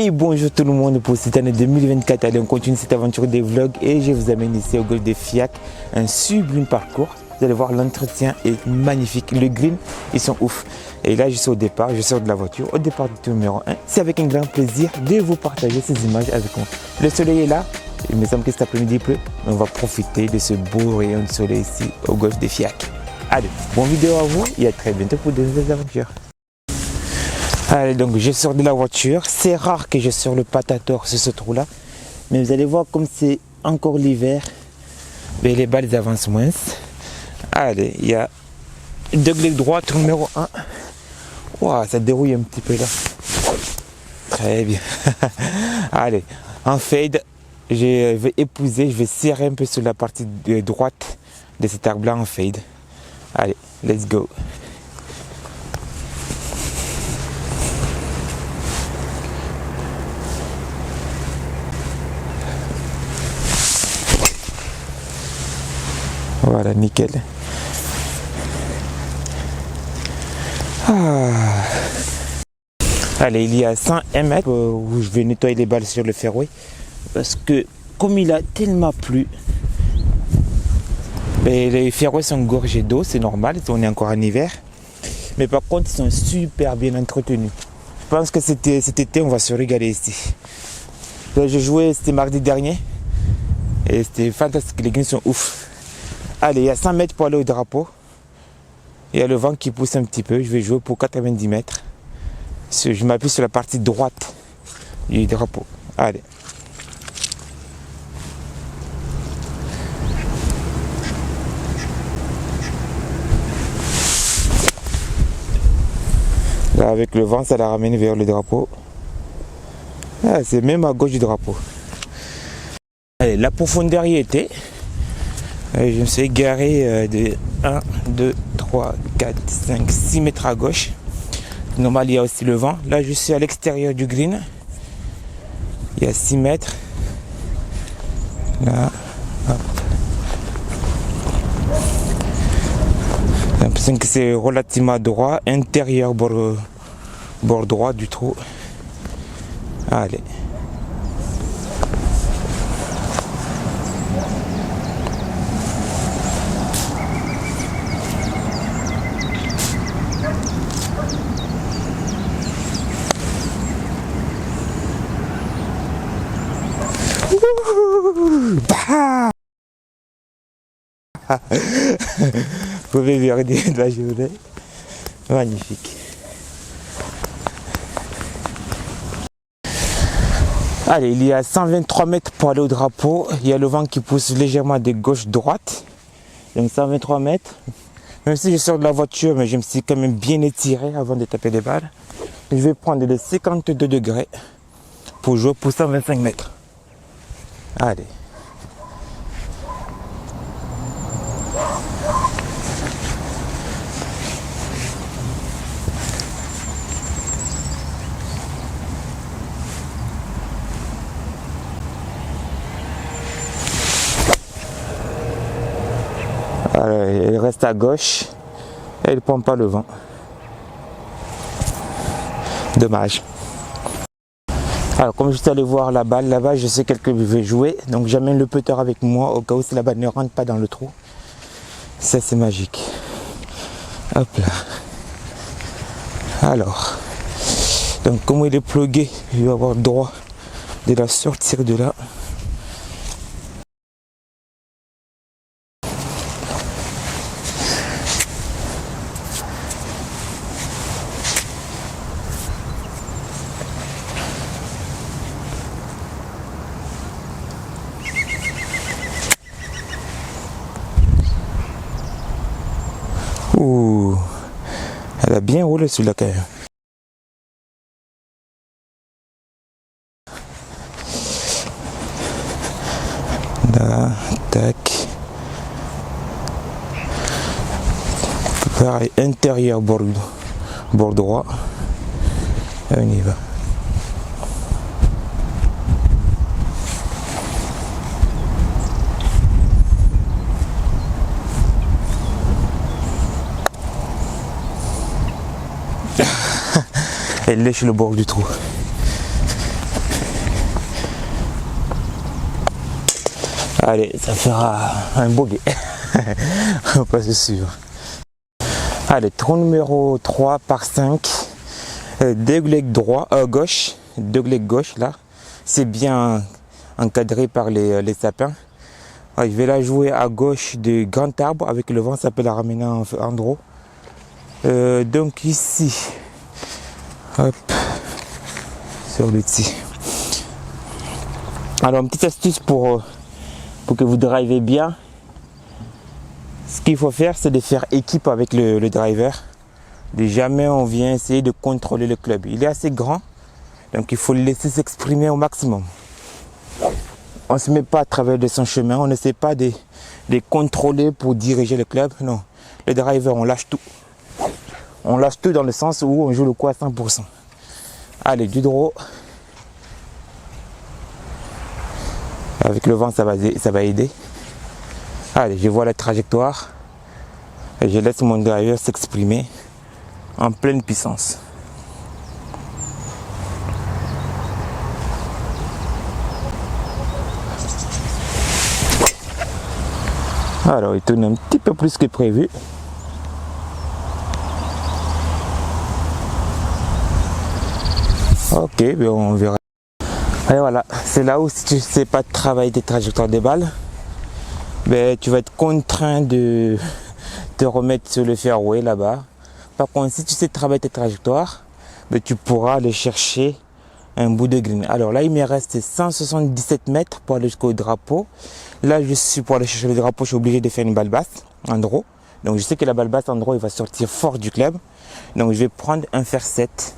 Et bonjour tout le monde pour cette année 2024. Allez, on continue cette aventure des vlogs et je vous amène ici au golf de Fiac, un sublime parcours. Vous allez voir, l'entretien est magnifique. Le green, ils sont ouf. Et là, je suis au départ, je sors de la voiture, au départ du tour numéro 1. C'est avec un grand plaisir de vous partager ces images avec moi. Le soleil est là, il me semble que cet après-midi il pleut, mais on va profiter de ce beau rayon de soleil ici au golf de Fiac. Allez, bonne vidéo à vous et à très bientôt pour de nouvelles aventures. Allez, donc je sors de la voiture. C'est rare que je sors le patator sur ce trou-là. Mais vous allez voir, comme c'est encore l'hiver, les balles avancent moins. Allez, il y a degré droite numéro 1. Wow, ça dérouille un petit peu là. Très bien. Allez, en fade, je vais épouser, je vais serrer un peu sur la partie de droite de cet arbre-là en fade. Allez, let's go. Voilà, nickel. Allez, il y a 101 mètres où je vais nettoyer les balles sur le fairway. Parce que comme il a tellement plu, les fairways sont gorgés d'eau, c'est normal, on est encore en hiver. Mais par contre, ils sont super bien entretenus. Je pense que cet été, on va se régaler ici. J'ai joué, c'était mardi dernier. Et c'était fantastique, les greens sont ouf. Allez, il y a 100 mètres pour aller au drapeau. Il y a le vent qui pousse un petit peu. Je vais jouer pour 90 mètres. Je m'appuie sur la partie droite du drapeau. Allez. Là, avec le vent, ça la ramène vers le drapeau. Ah, c'est même à gauche du drapeau. Allez, la profondeur y était. Je me suis égaré de 1, 2, 3, 4, 5, 6 mètres à gauche. Normal, il y a aussi le vent. Là, je suis à l'extérieur du green. Il y a 6 mètres. Là, hop. J'ai l'impression que c'est relativement droit. Intérieur, bord droit du trou. Allez. Mauvais verdict de la journée. Magnifique. Allez, il y a 123 mètres pour aller au drapeau. Il y a le vent qui pousse légèrement de gauche-droite. Donc 123 mètres. Même si je sors de la voiture, mais je me suis quand même bien étiré avant de taper les balles. Je vais prendre les 52 degrés pour jouer pour 125 mètres. Allez. Alors, il reste à gauche et il ne prend pas le vent. Dommage. Alors, comme je suis allé voir la balle, là-bas, je sais quelqu'un veut jouer. Donc, j'amène le putter avec moi au cas où si la balle ne rentre pas dans le trou. Ça, c'est magique. Hop là. Alors, donc, comme il est plugué, je vais avoir le droit de la sortir de là. Ouh, elle a bien roulé celui-là quand même. Là, tac. Pareil, intérieur, bord droit. Et on y va. Elle lèche le bord du trou. Allez, ça fera un bogey. On va pas se suivre. Allez, trou numéro 3 par 5. Dégleg droit, gauche. Dégleg gauche là. C'est bien encadré par les sapins. Je vais la jouer à gauche du grand arbre. Avec le vent, ça peut la ramener en draw. Donc ici. Hop. Sur le dessus. Alors, une petite astuce pour que vous drivez bien. Ce qu'il faut faire, c'est de faire équipe avec le driver. De jamais on vient essayer de contrôler le club. Il est assez grand, donc il faut le laisser s'exprimer au maximum. On ne se met pas à travers de son chemin, on n'essaie pas de contrôler pour diriger le club. Non, le driver, on lâche tout. On lâche tout dans le sens où on joue le coup à 100%. Allez, du draw. Avec le vent, ça va aider. Allez, je vois la trajectoire. Et je laisse mon driver s'exprimer en pleine puissance. Alors, il tourne un petit peu plus que prévu. Ok, ben on verra. Et voilà, c'est là où si tu ne sais pas travailler tes trajectoires des balles, ben, tu vas être contraint de te remettre sur le fairway là-bas. Par contre, si tu sais travailler tes trajectoires, ben, tu pourras aller chercher un bout de green. Alors là, il me reste 177 mètres pour aller jusqu'au drapeau. Là, pour aller chercher le drapeau, je suis obligé de faire une balle basse en draw. Donc je sais que la balle basse en draw, il va sortir fort du club. Donc je vais prendre un fer 7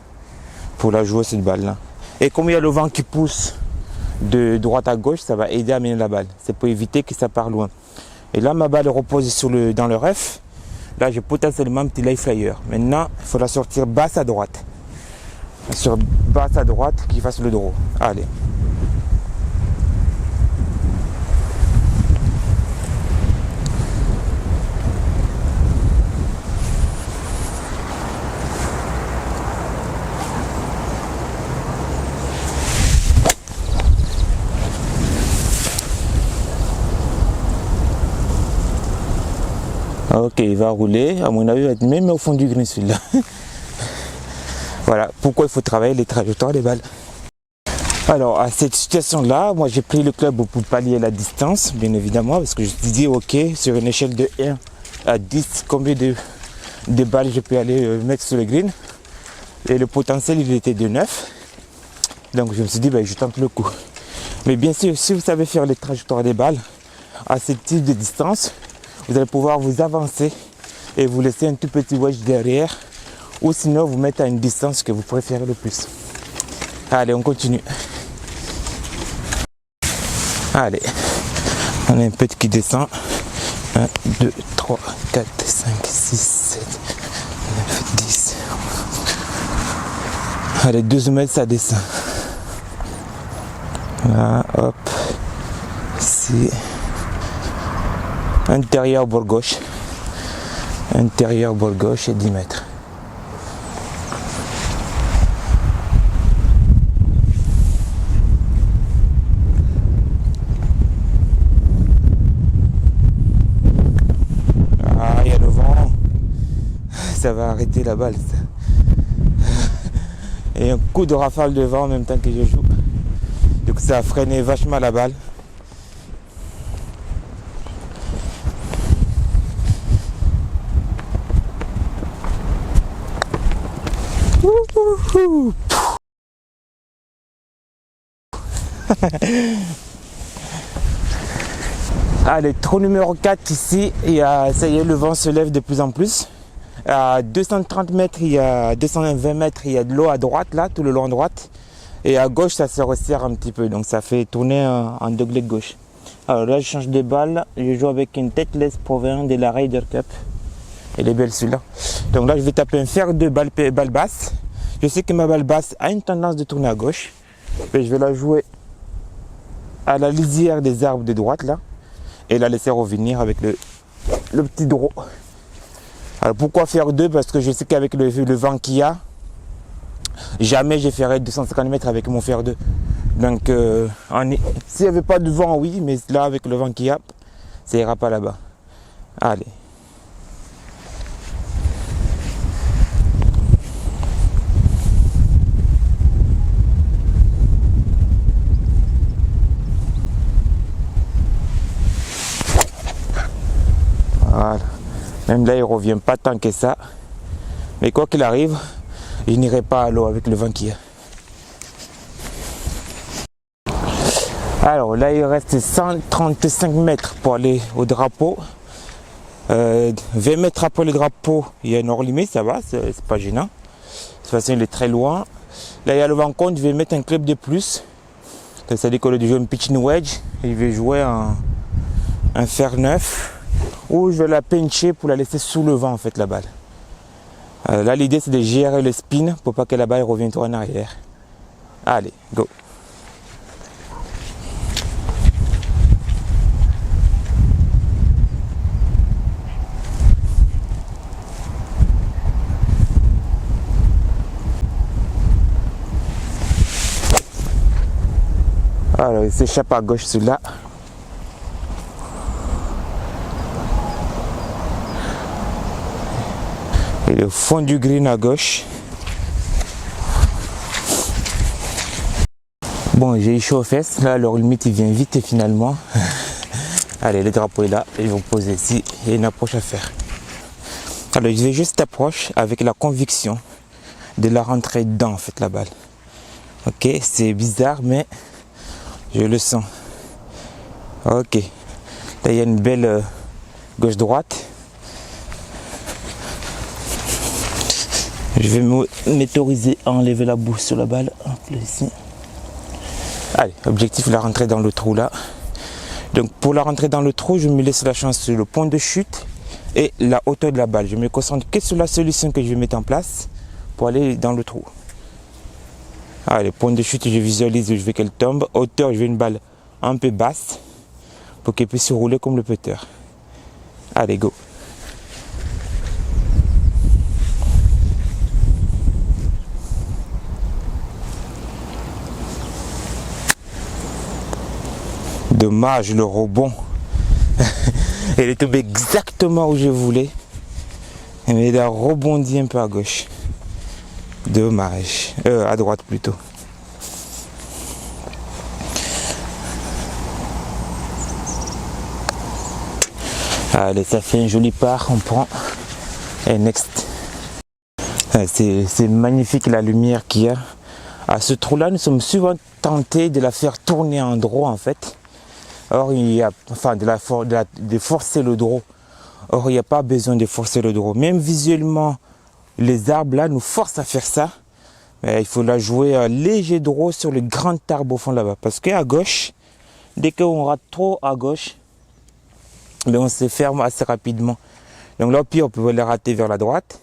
pour la jouer cette balle-là. Et comme il y a le vent qui pousse de droite à gauche, ça va aider à mener la balle. C'est pour éviter que ça parte loin. Et là, ma balle repose dans le ref. Là, j'ai potentiellement un petit life flyer. Maintenant, il faut la sortir basse à droite. Sur basse à droite, qui fasse le draw. Allez. Ok, il va rouler. À mon avis, il va être même au fond du green celui-là. Voilà pourquoi il faut travailler les trajectoires des balles. Alors, à cette situation-là, moi j'ai pris le club pour pallier la distance, bien évidemment, parce que je me dis, ok, sur une échelle de 1 à 10, combien de balles je peux aller mettre sur le green. Et le potentiel, il était de 9. Donc je me suis dit, ben, je tente le coup. Mais bien sûr, si vous savez faire les trajectoires des balles à ce type de distance, vous allez pouvoir vous avancer et vous laisser un tout petit wedge derrière, ou sinon vous mettre à une distance que vous préférez le plus. Allez, on continue. Allez, on a un petit qui descend. 1, 2, 3, 4, 5, 6, 7, 9, 10. Allez, 12 mètres, ça descend. Là, hop. Ici. Intérieur bord gauche. Intérieur bord gauche et 10 mètres. Ah, il y a le vent. Ça va arrêter la balle. Ça. Et un coup de rafale de vent en même temps que je joue. Donc ça a freiné vachement la balle. Allez, trou numéro 4 ici, ça y est, le vent se lève de plus en plus. À 230 mètres, 220 mètres, il y a de l'eau à droite, là, tout le long à droite. Et à gauche, ça se resserre un petit peu, donc ça fait tourner en degré de gauche. Alors là, je change de balle, je joue avec une têteless provenant de la Ryder Cup. Elle est belle celui-là. Donc là, je vais taper un fer de balle basse. Je sais que ma balle basse a une tendance de tourner à gauche. Et je vais la jouer à la lisière des arbres de droite, là. Et la laisser revenir avec le petit draw. Alors pourquoi faire 2? Parce que je sais qu'avec le vent qu'il y a, jamais je ferai 250 mètres avec mon fer 2. Donc s'il n'y avait pas de vent, oui, mais là avec le vent qu'il y a, ça ira pas là-bas. Allez. Voilà. Même là, il revient pas tant que ça. Mais quoi qu'il arrive, je n'irai pas à l'eau avec le vent qu'il y a. Alors là, il reste 135 mètres pour aller au drapeau. 20 mètres après le drapeau, il y a une hors limite, ça va, c'est pas gênant. De toute façon, il est très loin. Là, il y a le vent compte, je vais mettre un club de plus. C'est-à-dire que je joue un pitching wedge et je vais jouer un fer neuf. Ou je vais la pincher pour la laisser sous le vent en fait la balle. Là l'idée c'est de gérer le spin pour pas que la balle revienne trop en arrière. Allez, go. Alors il s'échappe à gauche celui-là. Et le fond du green à gauche. Bon, j'ai eu chaud aux fesses. Là, leur limite, il vient vite et finalement. Allez, le drapeau est là. Et ils vont poser ici. Il y a une approche à faire. Alors, je vais juste approche avec la conviction de la rentrer dedans, en fait, la balle. Ok, c'est bizarre, mais je le sens. Ok. Là, il y a une belle gauche-droite. Je vais m'autoriser à enlever la bouche sur la balle. Hop, là, ici. Allez, objectif, la rentrer dans le trou là. Donc pour la rentrer dans le trou, je me laisse la chance sur le point de chute et la hauteur de la balle. Je me concentre que sur la solution que je vais mettre en place pour aller dans le trou. Allez, point de chute, je visualise où je veux qu'elle tombe. Hauteur, je veux une balle un peu basse pour qu'elle puisse se rouler comme le putter. Allez, go. Dommage le rebond. Elle est tombée exactement où je voulais. Mais elle a rebondi un peu à gauche. Dommage. À droite plutôt. Allez, ça fait un joli part. On prend. Et next. C'est magnifique la lumière qu'il y a. À ce trou là, nous sommes souvent tentés de la faire tourner en draw en fait. Or, il y a, enfin, de forcer le draw. Or, il n'y a pas besoin de forcer le draw. Même visuellement, les arbres là nous forcent à faire ça. Mais il faut la jouer à léger draw sur le grand arbre au fond là-bas. Parce qu'à gauche, dès qu'on rate trop à gauche, ben on se ferme assez rapidement. Donc là, au pire, on peut la rater vers la droite.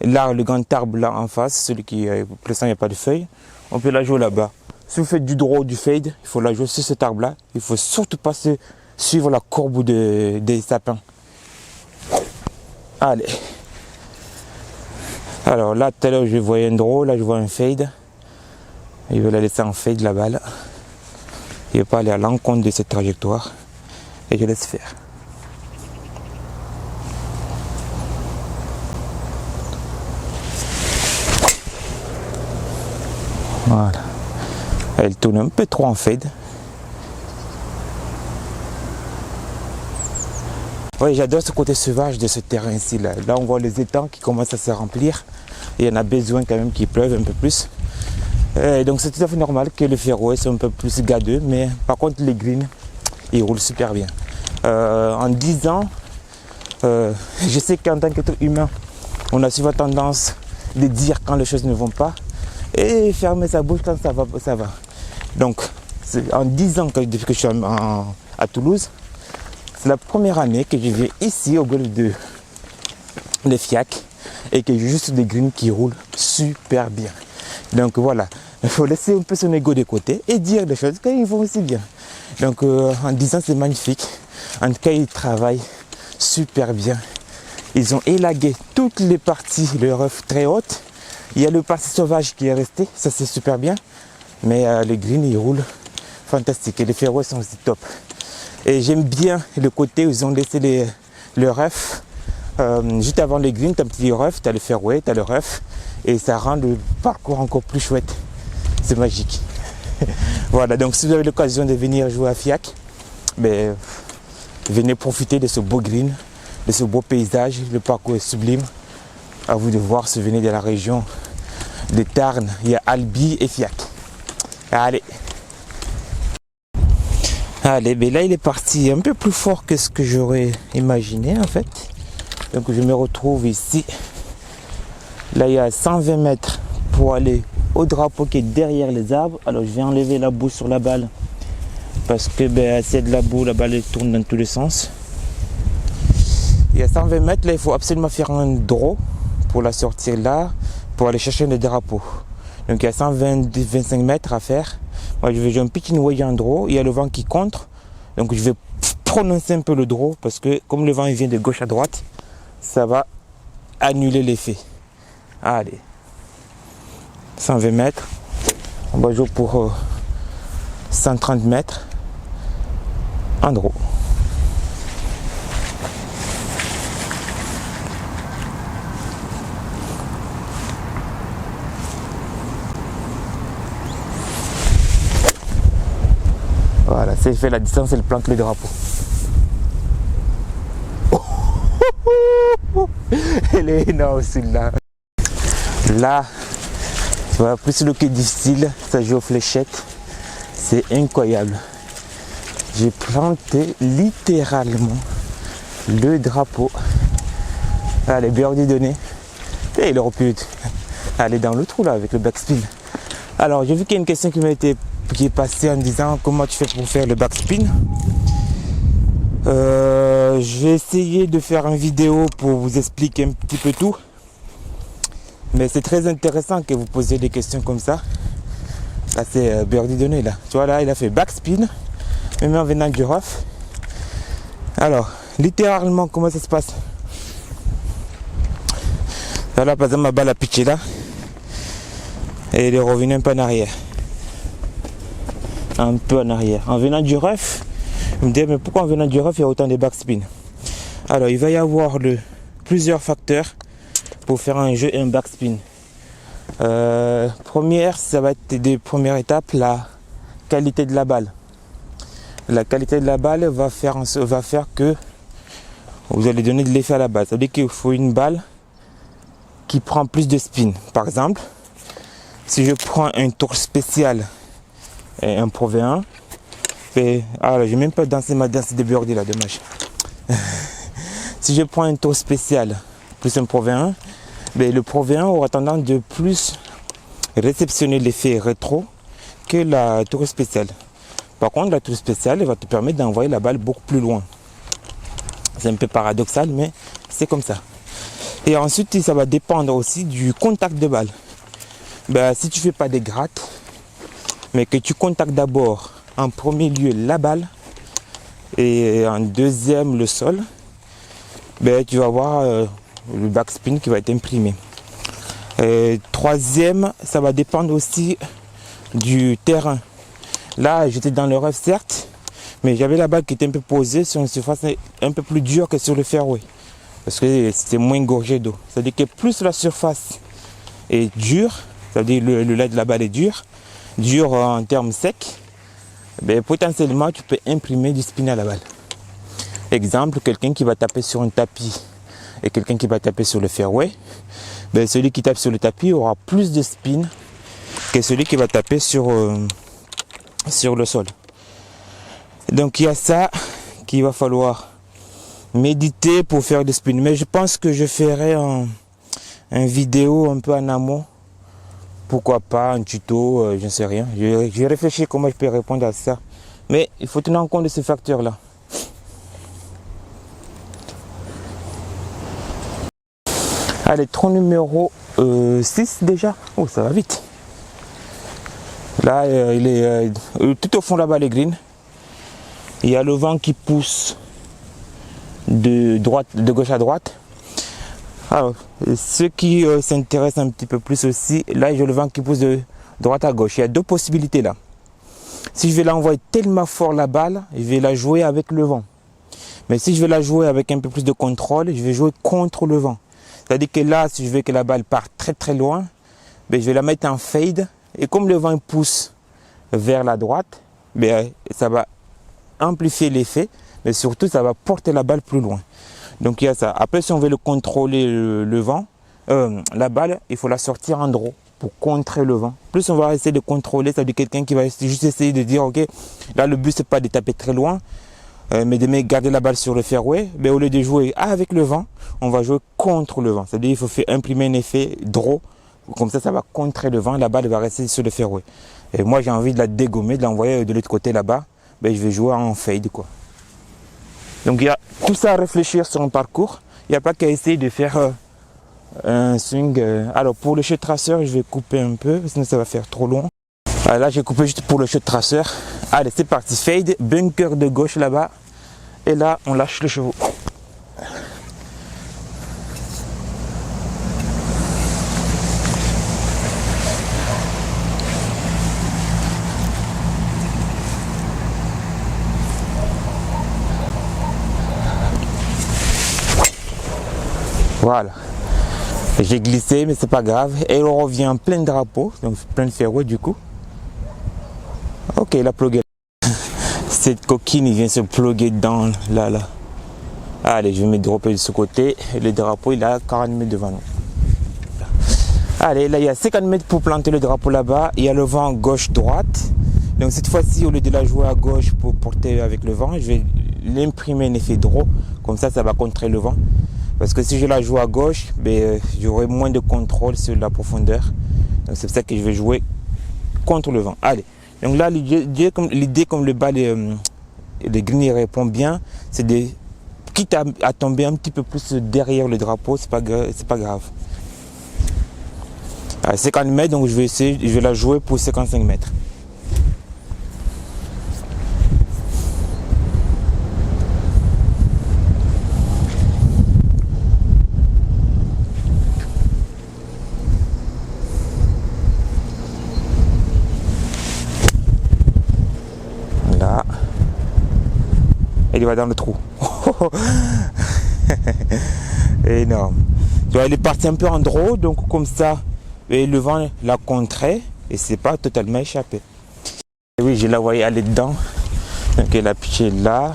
Là, le grand arbre là en face, celui qui, pour l'instant, il n'y a pas de feuilles, on peut la jouer là-bas. Si vous faites du draw ou du fade, il faut la jouer sur cet arbre-là. Il ne faut surtout pas suivre la courbe des sapins. Allez. Alors là, tout à l'heure, je voyais un draw, là, je vois un fade. Je vais la laisser en fade, la balle. Je ne vais pas aller à l'encontre de cette trajectoire. Et je laisse faire. Voilà. Elle tourne un peu trop en fade. Oui, j'adore ce côté sauvage de ce terrain ici. Là, on voit les étangs qui commencent à se remplir. Et il y en a besoin quand même qu'il pleuve un peu plus. Et donc c'est tout à fait normal que le fairway soit un peu plus gadeux. Mais par contre, les greens, ils roulent super bien. En 10 ans, je sais qu'en tant qu'être humain, on a souvent tendance de dire quand les choses ne vont pas. Et fermer sa bouche quand ça va, ça va. Donc, en 10 ans, depuis que je suis à Toulouse, c'est la première année que je viens ici au golf de FIAC et que j'ai juste des greens qui roulent super bien. Donc voilà, il faut laisser un peu son ego de côté et dire des choses qui vont aussi bien. Donc en 10 ans, c'est magnifique. En tout cas, ils travaillent super bien. Ils ont élagué toutes les parties, le rough très haute. Il y a le parti sauvage qui est resté, ça c'est super bien. Mais le green, il roule fantastique. Et les fairways sont aussi top. Et j'aime bien le côté où ils ont laissé le rough. Juste avant le green, tu as un petit rough, tu as le fairway, tu as le rough. Et ça rend le parcours encore plus chouette. C'est magique. Voilà, donc si vous avez l'occasion de venir jouer à FIAC, ben, venez profiter de ce beau green, de ce beau paysage. Le parcours est sublime. À vous de voir si vous venez de la région de Tarn. Il y a Albi et FIAC. Allez. Allez, ben là il est parti un peu plus fort que ce que j'aurais imaginé en fait. Donc je me retrouve ici. Là il y a 120 mètres pour aller au drapeau qui est derrière les arbres. Alors je vais enlever la boue sur la balle. Parce que ben, s'il y a de la boue, la balle elle tourne dans tous les sens. Il y a 120 mètres, là il faut absolument faire un draw pour la sortir là, pour aller chercher le drapeau. Donc il y a 125 mètres à faire. Moi je vais jouer un petit noyau en draw, il y a le vent qui contre. Donc je vais prononcer un peu le draw parce que comme le vent il vient de gauche à droite, ça va annuler l'effet. Allez, 120 mètres, on va jouer pour 130 mètres en draw. Voilà, c'est fait la distance, elle plante le drapeau. Elle est énorme celle-là. Là, tu vois, plus le quai difficile, ça joue aux fléchettes. C'est incroyable. J'ai planté littéralement le drapeau. Allez, birdie donné. Et il aurait pu aller dans le trou là avec le backspin. Alors, j'ai vu qu'il y a une question qui est passée en disant comment tu fais pour faire le backspin. Je vais essayer de faire une vidéo pour vous expliquer un petit peu tout. Mais c'est très intéressant que vous posiez des questions comme ça. Là c'est birdie donné là. Tu vois là il a fait backspin. Même en venant du rough. Alors, littéralement comment ça se passe? Là par exemple ma balle a pitché là. Et il est revenu un peu en arrière. Un peu en arrière. En venant du rough, je me dis mais pourquoi en venant du rough il y a autant de backspin? Alors il va y avoir plusieurs facteurs pour faire un jeu et un backspin. Première, ça va être des premières étapes, la qualité de la balle. La qualité de la balle va faire que vous allez donner de l'effet à la balle. Ça veut dire qu'il faut une balle qui prend plus de spin. Par exemple, si je prends un tour spécial et un Pro V1, je n'ai même pas dansé ma danse de birdie là, dommage. Si je prends un tour spécial plus un Pro V1, ben, le Pro V1 aura tendance de plus réceptionner l'effet rétro que la tour spéciale. Par contre, la tour spéciale va te permettre d'envoyer la balle beaucoup plus loin. C'est un peu paradoxal, mais c'est comme ça. Et ensuite, ça va dépendre aussi du contact de balle. Ben, si tu ne fais pas des grattes, mais que tu contactes d'abord en premier lieu la balle et en deuxième le sol, ben, tu vas avoir le backspin qui va être imprimé. Troisième, ça va dépendre aussi du terrain. Là, j'étais dans le rough certes, mais j'avais la balle qui était un peu posée sur une surface un peu plus dure que sur le fairway. Parce que c'était moins gorgé d'eau. C'est-à-dire que plus la surface est dure, c'est-à-dire le lait de la balle est dur en termes secs, ben, potentiellement tu peux imprimer du spin à la balle. Exemple, quelqu'un qui va taper sur un tapis et quelqu'un qui va taper sur le fairway, ben, celui qui tape sur le tapis aura plus de spin que celui qui va taper sur le sol. Donc il y a ça qu'il va falloir méditer pour faire du spin. Mais je pense que je ferai un vidéo un peu en amont. Pourquoi pas un tuto, je ne sais rien. Je vais réfléchir comment je peux répondre à ça. Mais il faut tenir en compte de ces facteurs-là. Allez, trou numéro 6 déjà. Oh, ça va vite. Là, il est tout au fond là-bas, les greens. Il y a le vent qui pousse de gauche à droite. Alors, ceux qui s'intéressent un petit peu plus aussi, là, j'ai le vent qui pousse de droite à gauche. Il y a deux possibilités là. Si je vais l'envoyer tellement fort la balle, je vais la jouer avec le vent. Mais si je vais la jouer avec un peu plus de contrôle, je vais jouer contre le vent. C'est-à-dire que là, si je veux que la balle parte très très loin, ben, je vais la mettre en fade. Et comme le vent pousse vers la droite, ben, ça va amplifier l'effet, mais surtout ça va porter la balle plus loin. Donc il y a ça. Après, si on veut le contrôler le vent, la balle, il faut la sortir en draw pour contrer le vent. Plus on va essayer de contrôler, ça veut dire quelqu'un qui va juste essayer de dire, ok, là le but c'est pas de taper très loin, mais de garder la balle sur le fairway. Mais au lieu de jouer avec le vent, on va jouer contre le vent. C'est-à-dire il faut faire imprimer un effet draw, comme ça va contrer le vent, la balle va rester sur le fairway. Et moi j'ai envie de la dégommer, de l'envoyer de l'autre côté là-bas, ben, je vais jouer en fade quoi. Donc il y a tout ça à réfléchir sur un parcours. Il n'y a pas qu'à essayer de faire un swing. Alors pour le shot traceur, je vais couper un peu, sinon ça va faire trop long. Voilà, là j'ai coupé juste pour le shot traceur. Allez, c'est parti, fade, bunker de gauche là-bas. Et là, on lâche le chevaux. Voilà. J'ai glissé, mais c'est pas grave. Et on revient en plein drapeau, donc plein de fairway du coup. Ok, il a plugué. Cette coquine, il vient se pluguer dans là. Allez, je vais me dropper de ce côté. Et le drapeau, il a 40 mètres devant nous. Allez, là, il y a 50 mètres pour planter le drapeau là-bas. Il y a le vent gauche-droite. Donc cette fois-ci, au lieu de la jouer à gauche pour porter avec le vent, je vais l'imprimer un effet draw. Comme ça va contrer le vent. Parce que si je la joue à gauche, ben, j'aurai moins de contrôle sur la profondeur. Donc c'est pour ça que je vais jouer contre le vent. Allez. Donc là, l'idée comme le bas de green répond bien, c'est de, quitte à tomber un petit peu plus derrière le drapeau, c'est pas grave. À 50 mètres, donc je vais la jouer pour 55 mètres. Là. Il va dans le trou. Énorme. Donc, il est parti un peu en draw, donc comme ça, et le vent l'a contré et c'est pas totalement échappé. Et oui, je la voyais aller dedans. Donc elle a pitché là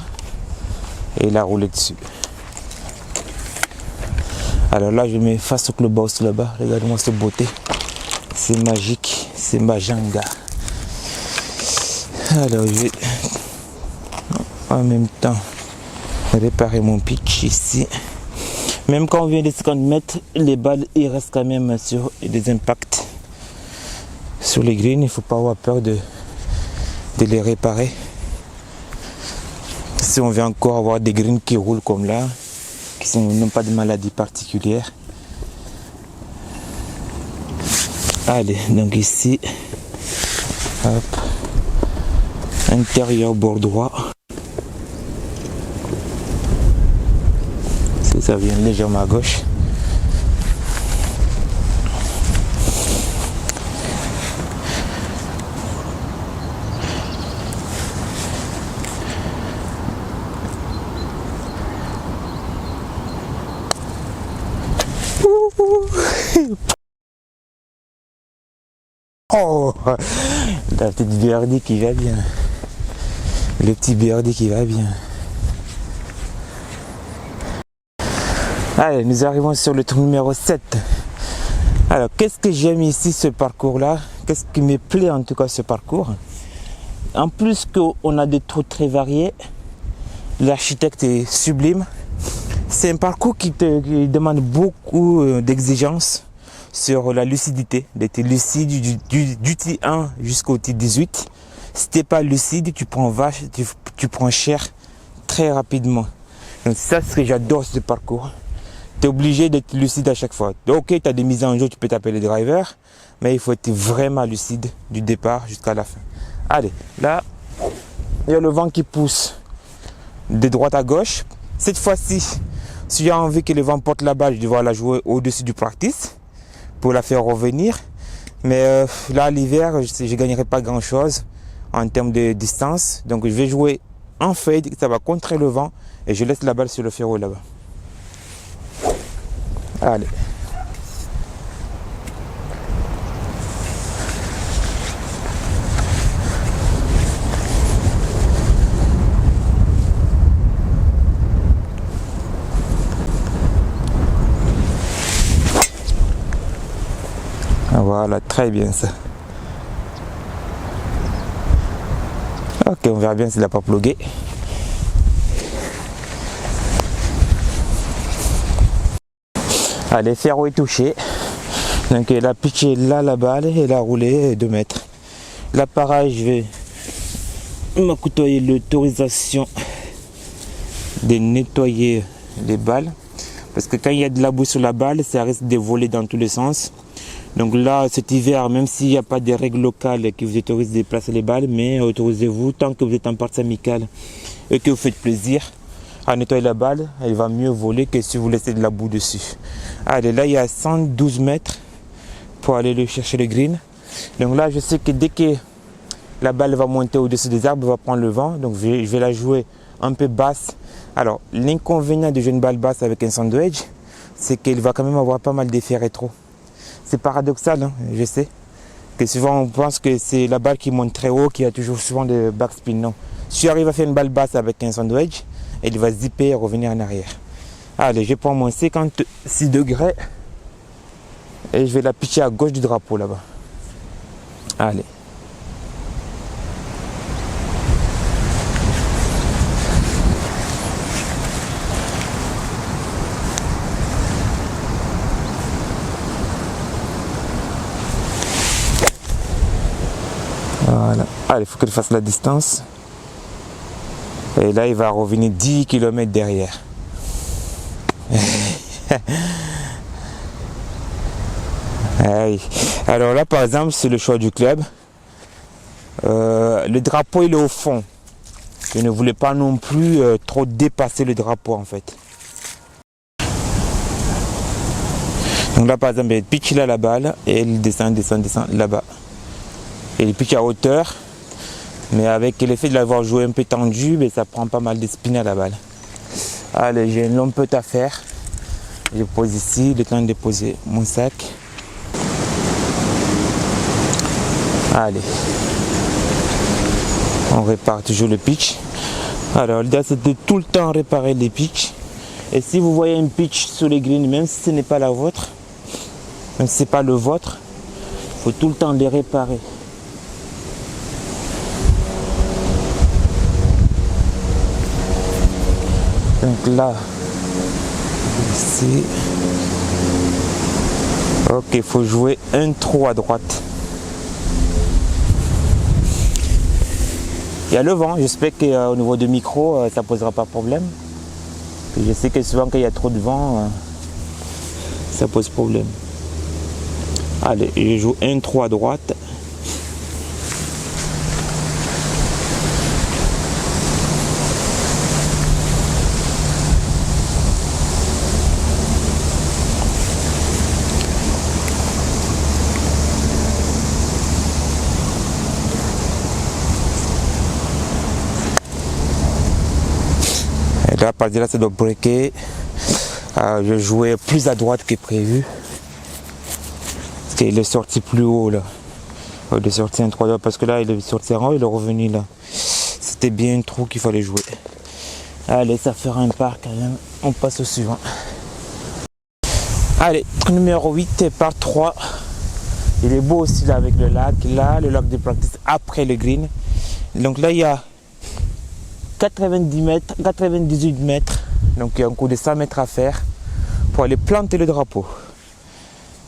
et il a roulé dessus. Alors là, je mets face au clubhouse là-bas. Regardez-moi cette beauté. C'est magique, c'est Majanga. Alors je vais en même temps réparer mon pitch ici. Même quand on vient de 50 mètres, les balles ils restent quand même sur des impacts sur les greens. Il ne faut pas avoir peur de les réparer. Si on veut encore avoir des greens qui roulent comme là, qui n'ont pas de maladie particulière. Allez, donc ici, hop, intérieur bord droit. Ça vient légèrement à gauche. Oh, la petite birdie qui va bien. Le petit birdie qui va bien. Allez, nous arrivons sur le trou numéro 7. Alors, qu'est-ce que j'aime ici, ce parcours-là? Qu'est-ce qui me plaît en tout cas, ce parcours? En plus qu'on a des trous très variés, l'architecte est sublime. C'est un parcours qui demande beaucoup d'exigences sur la lucidité, d'être lucide du T1 jusqu'au T18. Si tu n'es pas lucide, tu prends cher très rapidement. Donc ça, c'est ce que j'adore ce parcours. Tu es obligé d'être lucide à chaque fois. Donc, ok, tu as des mises en jeu, tu peux taper les drivers, mais il faut être vraiment lucide du départ jusqu'à la fin. Allez, là, il y a le vent qui pousse de droite à gauche. Cette fois-ci, si j'ai envie que le vent porte la balle, je vais devoir la jouer au-dessus du practice pour la faire revenir. Mais là, l'hiver, je ne gagnerai pas grand-chose en termes de distance. Donc, je vais jouer en fade, ça va contrer le vent et je laisse la balle sur le ferro là-bas. Allez. Voilà, très bien ça. Ok, on verra bien s'il n'a pas plugué. Allez, ferro est touché. Donc il a pitché là la balle et il a roulé 2 mètres. Là pareil, je vais m'accoutoyer l'autorisation de nettoyer les balles. Parce que quand il y a de la boue sur la balle, ça risque de voler dans tous les sens. Donc là, cet hiver, même s'il n'y a pas de règles locales qui vous autorisent de déplacer les balles, mais autorisez-vous, tant que vous êtes en partie amicale et que vous faites plaisir à nettoyer la balle, elle va mieux voler que si vous laissez de la boue dessus. Allez, là, il y a 112 mètres pour aller chercher le green. Donc là, je sais que dès que la balle va monter au-dessus des arbres, elle va prendre le vent. Donc je vais la jouer un peu basse. Alors, l'inconvénient de jouer une balle basse avec un sandwich, c'est qu'elle va quand même avoir pas mal d'effets rétro. C'est paradoxal, hein, je sais, que souvent on pense que c'est la balle qui monte très haut, qui a toujours souvent de backspin. Non. Si j'arrive à faire une balle basse avec un sandwich, elle va zipper et revenir en arrière. Allez, je prends mon 56 degrés et je vais la pitcher à gauche du drapeau là-bas. Allez. Voilà. Allez, il faut qu'il fasse la distance. Et là, il va revenir 10 km derrière. Oui. Alors là, par exemple, c'est le choix du club. Le drapeau, il est au fond. Je ne voulais pas non plus trop dépasser le drapeau, en fait. Donc là, par exemple, il pitch là la balle et il descend là-bas. Et il pitch à hauteur. Mais avec l'effet de l'avoir joué un peu tendu, mais ça prend pas mal de spin à la balle. Allez, j'ai une longue à faire. Je pose ici, le temps de poser mon sac. Allez. On répare toujours le pitch. Alors, l'idée c'est de tout le temps réparer les pitchs. Et si vous voyez un pitch sur les greens, même si ce n'est pas la vôtre, même si ce n'est pas le vôtre, il faut tout le temps les réparer. Donc là, ici, ok, il faut jouer un trou à droite. Il y a le vent, j'espère qu'au niveau du micro, ça ne posera pas de problème. Je sais que souvent quand il y a trop de vent, ça pose problème. Allez, je joue un trou à droite. Là, par là, ça doit breaker. Je jouais plus à droite que prévu. Parce qu'il est sorti plus haut là. Il est sorti un 3 parce que là, il est sorti en haut, il est revenu là. C'était bien un trou qu'il fallait jouer. Allez, ça fera un par quand même. On passe au suivant. Allez, numéro 8, par 3. Il est beau aussi là avec le lac. Là, le lac de practice après le green. Donc là, il y a 90 mètres, 98 mètres, donc il y a un coup de 100 mètres à faire pour aller planter le drapeau.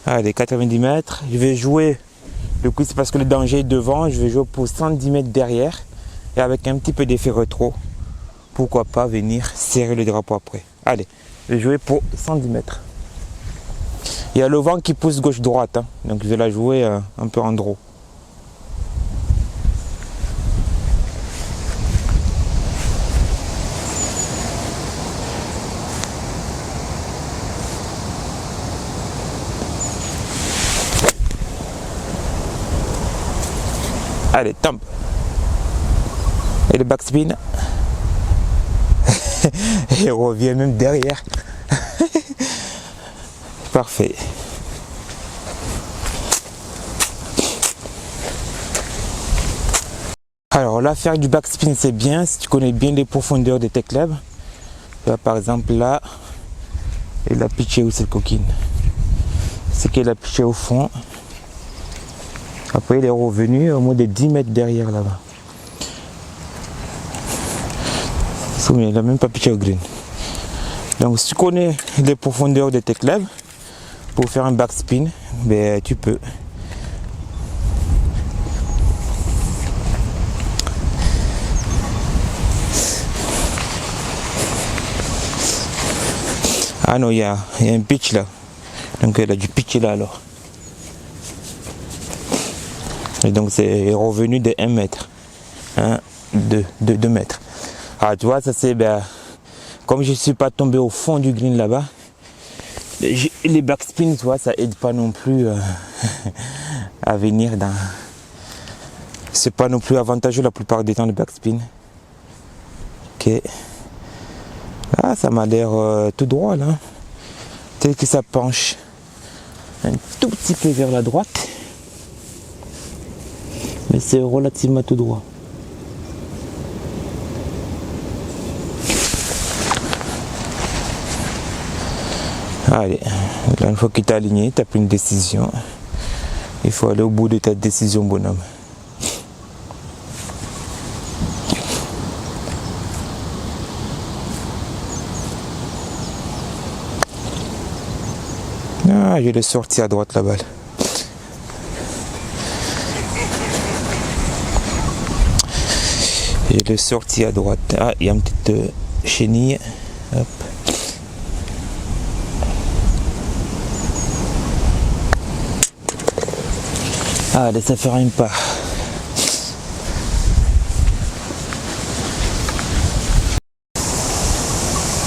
Allez, 90 mètres, je vais jouer, le coup c'est parce que le danger est devant, je vais jouer pour 110 mètres derrière et avec un petit peu d'effet rétro, pourquoi pas venir serrer le drapeau après. Allez, je vais jouer pour 110 mètres. Il y a le vent qui pousse gauche-droite, hein, donc je vais la jouer un peu en draw. Allez, tombe. Et le backspin. Et revient même derrière. Parfait. Alors là, faire du backspin, c'est bien si tu connais bien les profondeurs de tes clubs. Là, par exemple, là, il a pitché où cette coquine? C'est qu'elle a pitché au fond. Après, il est revenu au moins de 10 mètres derrière là-bas. Il n'a même pas pitché au green. Donc, si tu connais les profondeurs de tes clubs, pour faire un backspin, ben, tu peux. Ah non, il y a un pitch là. Donc, elle a dû pitcher là alors. Et donc c'est revenu de 1 mètre. 2 mètres. Ah tu vois, ça c'est ben, comme je ne suis pas tombé au fond du green là-bas, les backspins, tu vois, ça aide pas non plus à venir dans. C'est pas non plus avantageux la plupart des temps le backspin. Ok. Ah, ça m'a l'air tout droit là. Tel que ça penche un tout petit peu vers la droite. Mais c'est relativement tout droit. Allez, là, une fois que tu es aligné, tu as pris une décision. Il faut aller au bout de ta décision, bonhomme. Ah, je l'ai sorti à droite la balle. Je l'ai sorti à droite. Ah, il y a une petite chenille. Hop. Allez, ça fera une part.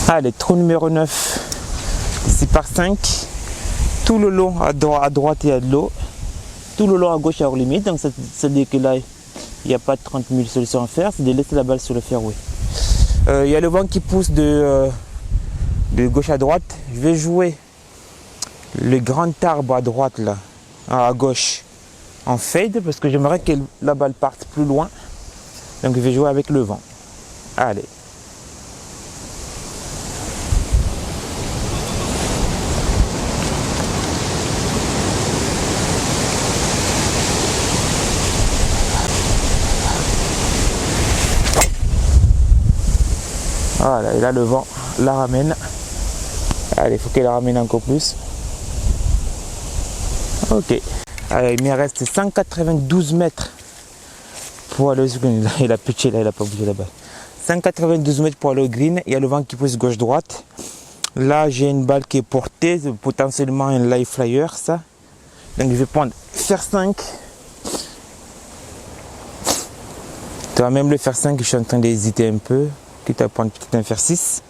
Allez, trou numéro 9. Ici par 5. Tout le long à droite il y a de l'eau. Tout le long à gauche hors limite. Donc ça veut dire que là, il n'y a pas de 30 000 solutions à faire. C'est de laisser la balle sur le fairway. Il y a le vent qui pousse de gauche à droite. Je vais jouer le grand arbre à droite là, à gauche, en fade parce que j'aimerais que la balle parte plus loin. Donc je vais jouer avec le vent. Allez. Voilà, et là le vent la ramène. Allez, il faut qu'elle la ramène encore plus. Ok. Allez, il me reste 192 mètres pour aller au green. Il a pitché là, il n'a pas bougé la balle. 192 mètres pour aller au green. Il y a le vent qui pousse gauche-droite. Là, j'ai une balle qui est portée, potentiellement un live flyer, ça. Donc, je vais prendre fer 5. Tu vas même le fer 5, je suis en train d'hésiter un peu. Quitte à prendre peut-être un fer 6.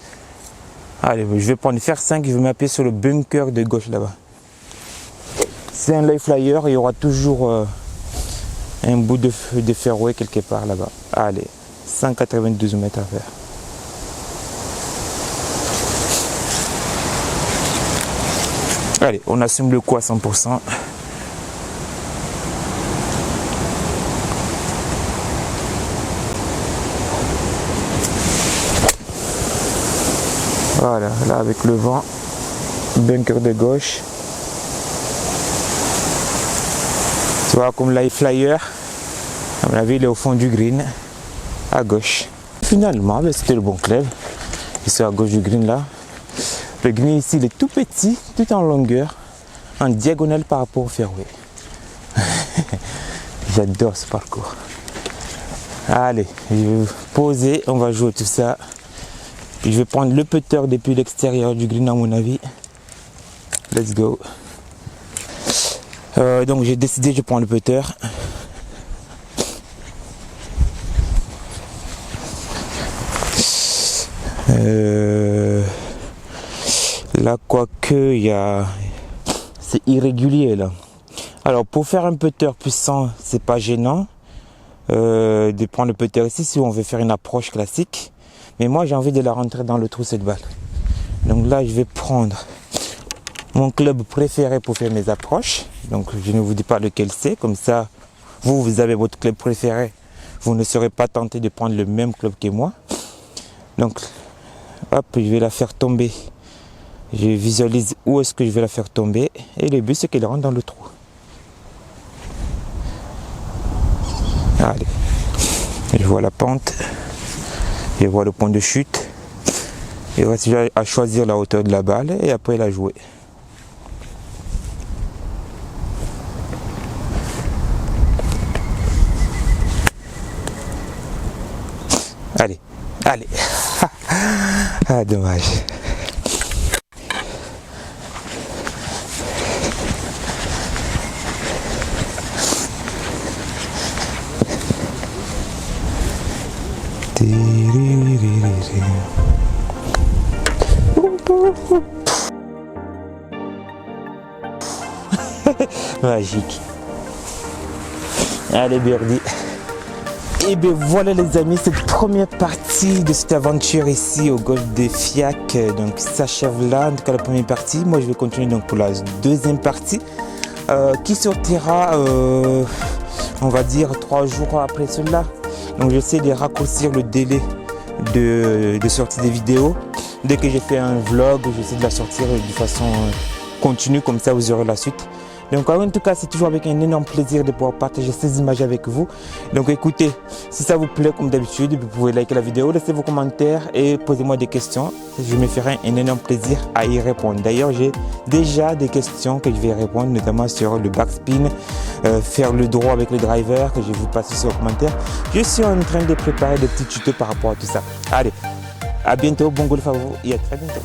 Allez, je vais prendre fer 5, je vais m'appuyer sur le bunker de gauche là-bas. C'est un live flyer, il y aura toujours un bout de fairway quelque part là-bas. Allez, 192 mètres à faire. Allez, on assume le coup à 100%. Voilà, là avec le vent, bunker de gauche. Tu vois, comme live flyer, à mon avis, il est au fond du green, à gauche. Finalement, c'était le bon club. Il est à gauche du green là. Le green ici, il est tout petit, tout en longueur, en diagonale par rapport au fairway. J'adore ce parcours. Allez, je vais poser, on va jouer tout ça. Puis je vais prendre le putter depuis l'extérieur du green à mon avis. Let's go. Donc j'ai décidé, je prends le putter. Là, quoique, c'est irrégulier là. Alors pour faire un putter puissant, c'est pas gênant. de prendre le putter ici si on veut faire une approche classique. Mais moi, j'ai envie de la rentrer dans le trou cette balle. Donc là, je vais prendre mon club préféré pour faire mes approches. Donc je ne vous dis pas lequel c'est. Comme ça, vous avez votre club préféré. Vous ne serez pas tenté de prendre le même club que moi. Donc, hop, je vais la faire tomber. Je visualise où est-ce que je vais la faire tomber. Et le but, c'est qu'elle rentre dans le trou. Allez. Je vois la pente. Je vois le point de chute. Et voici à choisir la hauteur de la balle et après la jouer. Allez, allez. Ah, dommage. Magique. Allez, birdie. Et bien voilà les amis, cette première partie de cette aventure ici au golfe de Fiac donc s'achève là, en tout cas la première partie. Moi je vais continuer donc pour la deuxième partie qui sortira on va dire 3 jours après cela. Donc j'essaie de raccourcir le délai de sortie des vidéos. Dès que j'ai fait un vlog, j'essaie de la sortir de façon continue, comme ça vous aurez la suite. Donc en tout cas, c'est toujours avec un énorme plaisir de pouvoir partager ces images avec vous. Donc écoutez, si ça vous plaît comme d'habitude, vous pouvez liker la vidéo, laissez vos commentaires et posez-moi des questions. Je me ferai un énorme plaisir à y répondre. D'ailleurs, j'ai déjà des questions que je vais répondre, notamment sur le backspin, faire le draw avec le driver, que je vais vous passer sur le commentaire. Je suis en train de préparer des petits tutos par rapport à tout ça. Allez, à bientôt, bon golf à vous et à très bientôt.